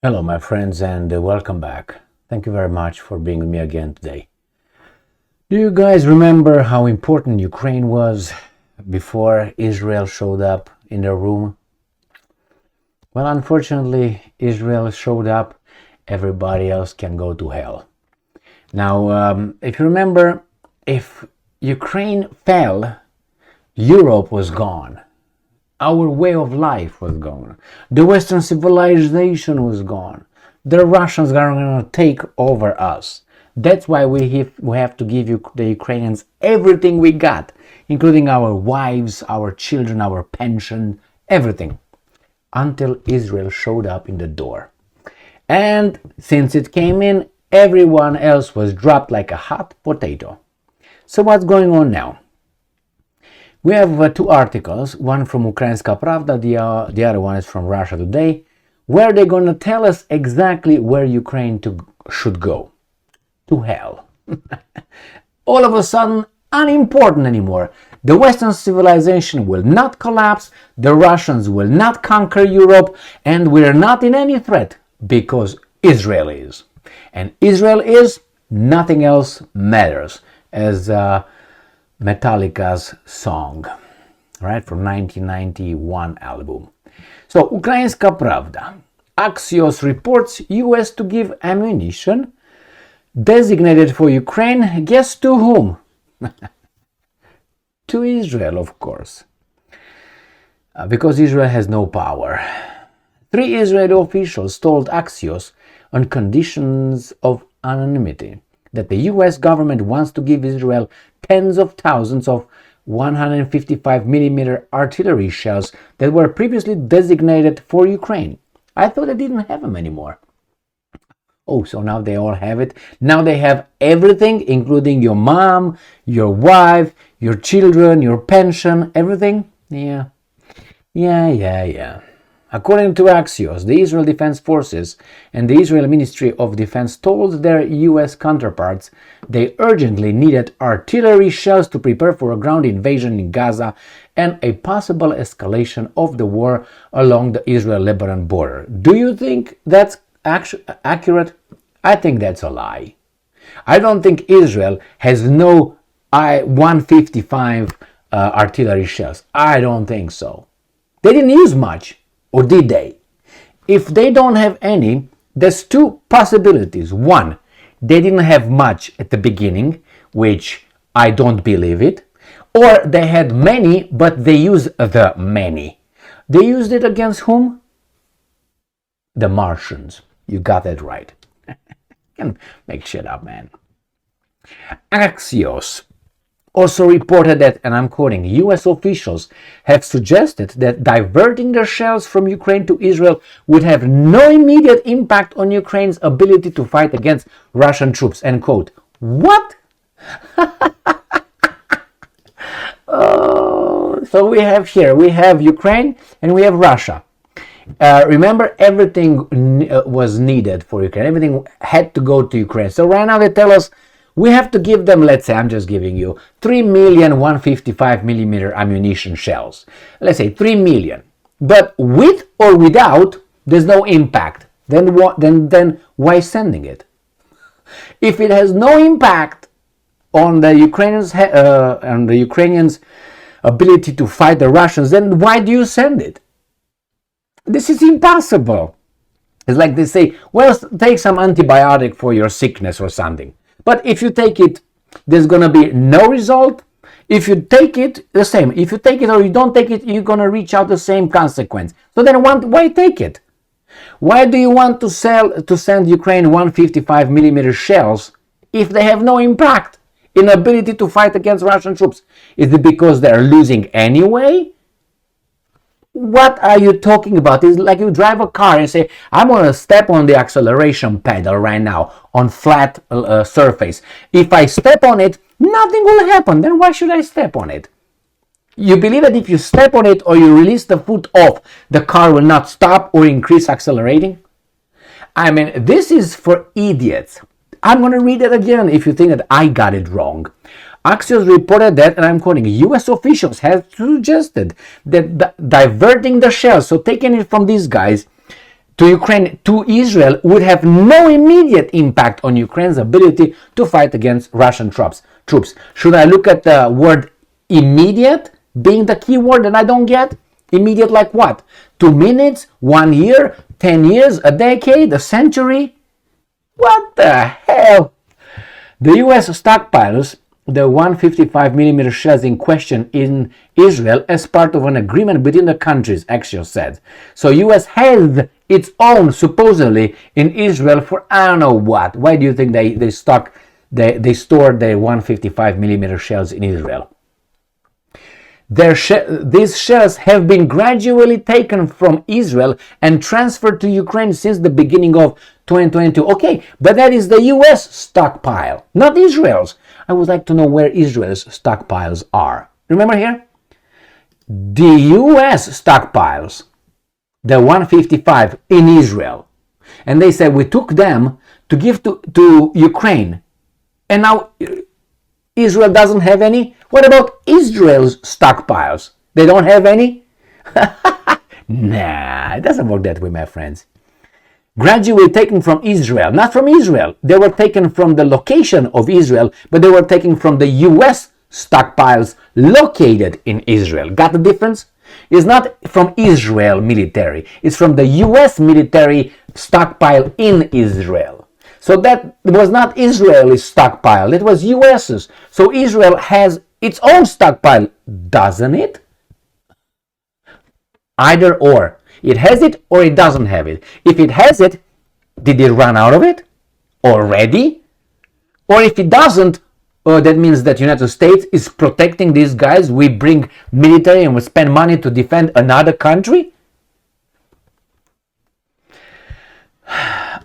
Hello, my friends, and welcome back. Thank you very much for being with me again today. Do you guys remember how important Ukraine was before Israel showed up in the room? Well, unfortunately, Israel showed up. Everybody else can go to hell. Now, if you remember, if Ukraine fell, Europe was gone. Our way of life was gone. The Western civilization was gone. The Russians are going to take over us. That's why we have to give the Ukrainians everything we got, including our wives, our children, our pension, everything, until Israel showed up in the door. And since it came in, everyone else was dropped like a hot potato. So what's going on now? We have two articles, one from Ukrainska Pravda, the other one is from Russia Today, where they're going to tell us exactly where Ukraine should go. To hell. All of a sudden, unimportant anymore. The Western civilization will not collapse, the Russians will not conquer Europe, and we're not in any threat because Israel is. And Israel is, nothing else matters, as Metallica's song, right, from 1991 album. So, Ukrainska Pravda. Axios reports US to give ammunition designated for Ukraine. Guess to whom? To Israel, of course. Because Israel has no power. 3 Israeli officials told Axios on conditions of anonymity that the US government wants to give Israel tens of thousands of 155mm artillery shells that were previously designated for Ukraine. I thought they didn't have them anymore. Oh, so now they all have it. Now they have everything, including your mom, your wife, your children, your pension, everything? Yeah. According to Axios, the Israel Defense Forces and the Israel Ministry of Defense told their US counterparts they urgently needed artillery shells to prepare for a ground invasion in Gaza and a possible escalation of the war along the Israel-Lebanon border. Do you think that's accurate? I think that's a lie. I don't think Israel has no I-155 artillery shells. I don't think so. They didn't use much. Or did they? If they don't have any, there's 2 possibilities. One, they didn't have much at the beginning, which I don't believe it. Or they had many, but they used the many. They used it against whom? The Martians. You got that right. Can't make shit up, man. Axios also reported that, and I'm quoting, US officials have suggested that diverting the shells from Ukraine to Israel would have no immediate impact on Ukraine's ability to fight against Russian troops, end quote. What? Oh, so we have Ukraine and we have Russia. Remember, everything was needed for Ukraine. Everything had to go to Ukraine. So right now they tell us we have to give them, let's say, I'm just giving you 3 million 155mm ammunition shells. Let's say 3 million. But with or without, there's no impact. Then why sending it? If it has no impact on the Ukrainians' ability to fight the Russians, then why do you send it? This is impossible. It's like they say, well, take some antibiotic for your sickness or something. But if you take it, there's going to be no result. If you take it, the same. If you take it or you don't take it, you're going to reach out the same consequence. So then why take it? Why do you want to send Ukraine 155mm shells if they have no impact in ability to fight against Russian troops? Is it because they're losing anyway? What are you talking about? It's like you drive a car and say, I'm going to step on the acceleration pedal right now on flat surface. If I step on it, nothing will happen. Then why should I step on it? You believe that if you step on it or you release the foot off, the car will not stop or increase accelerating? I mean, this is for idiots. I'm going to read it again if you think that I got it wrong. Axios reported that, and I'm quoting, US officials have suggested that diverting the shells, so taking it from these guys, to Ukraine, to Israel, would have no immediate impact on Ukraine's ability to fight against Russian troops. Should I look at the word immediate being the key word that I don't get? Immediate like what? 2 minutes, 1 year, 10 years, a decade, a century? What the hell? The US stockpiles the 155mm shells in question in Israel as part of an agreement between the countries, Axios said. So US held its own supposedly in Israel for I don't know what. Why do you think they stored their 155mm shells in Israel? These shells have been gradually taken from Israel and transferred to Ukraine since the beginning of 2022. Okay, but that is the US stockpile, not Israel's. I would like to know where Israel's stockpiles are. Remember here? The US stockpiles, the 155 in Israel. And they said we took them to give to Ukraine. And now Israel doesn't have any? What about Israel's stockpiles? They don't have any? Nah, it doesn't work that way, my friends. Gradually taken from Israel, not from Israel. They were taken from the location of Israel, but they were taken from the US stockpiles located in Israel. Got the difference? It's not from Israel military. It's from the US military stockpile in Israel. So that was not Israeli stockpile. It was US's. So Israel has its own stockpile, doesn't it? Either or. It has it or it doesn't have it. If it has it, did it run out of it already? Or if it doesn't, that means that United States is protecting these guys. We bring military and we spend money to defend another country?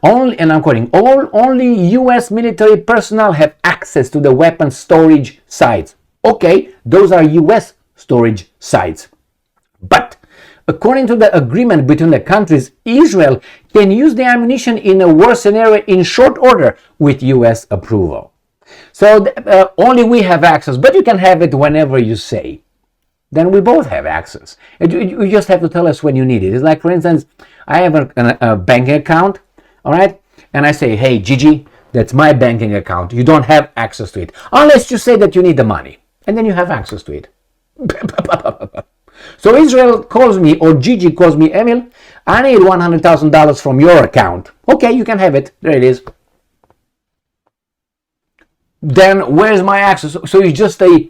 Only, and I'm quoting, only US military personnel have access to the weapons storage sites. Okay, those are US storage sites. But according to the agreement between the countries, Israel can use the ammunition in a war scenario in short order with US approval. So only we have access, but you can have it whenever you say. Then we both have access. You just have to tell us when you need it. It's like, for instance, I have a banking account, all right? And I say, hey, Gigi, that's my banking account. You don't have access to it. Unless you say that you need the money. And then you have access to it. So Israel calls me, or Gigi calls me, Emil, I need $100,000 from your account. Okay, you can have it. There it is. Then where's my access? So it's just a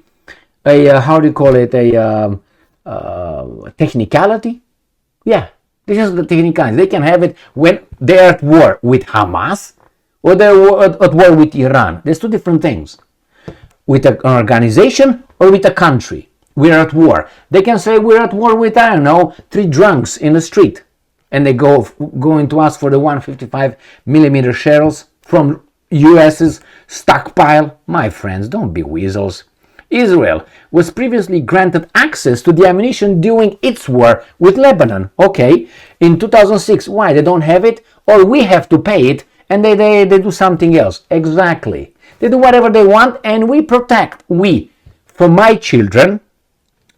how do you call it, a technicality? Yeah, this is the technicality. They can have it when they're at war with Hamas or they're at war with Iran. There's two different things. With an organization or with a country. We're at war. They can say we're at war with, I don't know, 3 drunks in the street. And they going to ask for the 155mm shells from US's stockpile. My friends, don't be weasels. Israel was previously granted access to the ammunition during its war with Lebanon. Okay, in 2006. Why? They don't have it? Or we have to pay it and they do something else. Exactly. They do whatever they want and we protect. For my children,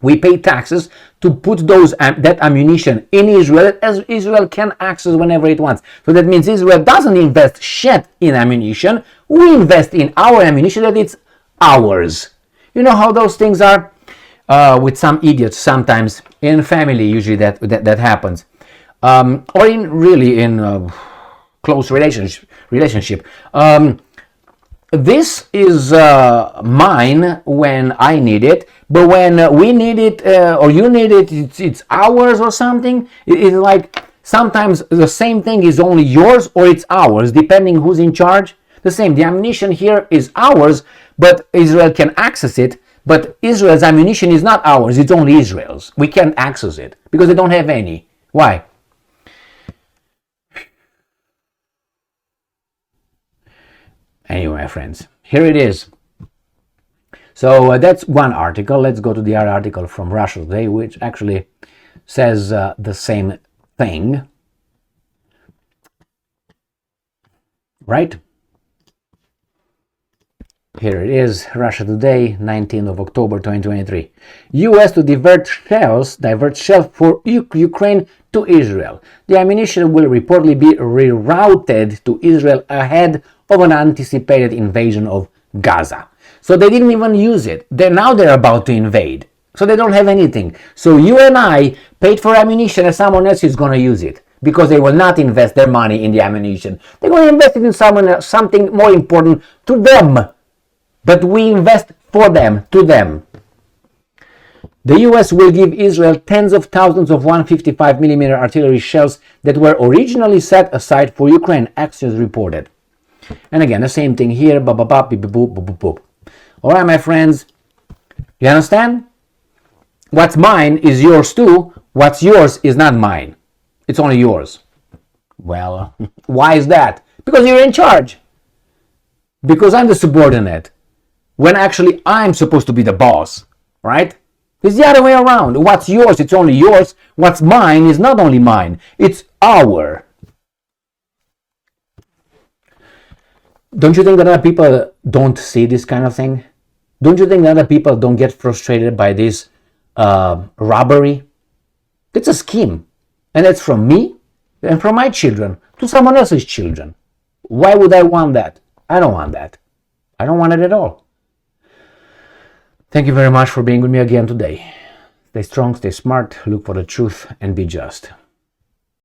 we pay taxes to put that ammunition in Israel, as Israel can access whenever it wants. So that means Israel doesn't invest shit in ammunition. We invest in our ammunition that it's ours. You know how those things are? With some idiots sometimes, in family usually that happens. Or in close relationship. This is mine when I need it, but when we need it or you need it, it's ours or something. It's like sometimes the same thing is only yours or it's ours, depending who's in charge. The same, the ammunition here is ours, but Israel can access it. But Israel's ammunition is not ours, it's only Israel's. We can't access it because they don't have any. Why? Anyway, my friends, here it is. So that's one article. Let's go to the other article from Russia Today, which actually says the same thing. Right? Here it is, Russia Today, 19th of October 2023. US to divert shells for Ukraine to Israel. The ammunition will reportedly be rerouted to Israel ahead of an anticipated invasion of Gaza. So they didn't even use it. Now they're about to invade. So they don't have anything. So you and I paid for ammunition and someone else is going to use it, because they will not invest their money in the ammunition. They're going to invest it in something more important to them. But we invest for them, to them. The US will give Israel tens of thousands of 155mm artillery shells that were originally set aside for Ukraine, Axios reported. And again, the same thing here, All right, my friends, you understand? What's mine is yours too. What's yours is not mine. It's only yours. Well, why is that? Because you're in charge. Because I'm the subordinate. When actually I'm supposed to be the boss, right? It's the other way around. What's yours, it's only yours. What's mine is not only mine, it's our. Don't you think that other people don't see this kind of thing? Don't you think that other people don't get frustrated by this robbery? It's a scheme. And it's from me and from my children to someone else's children. Why would I want that? I don't want that. I don't want it at all. Thank you very much for being with me again today. Stay strong, stay smart, look for the truth, and be just.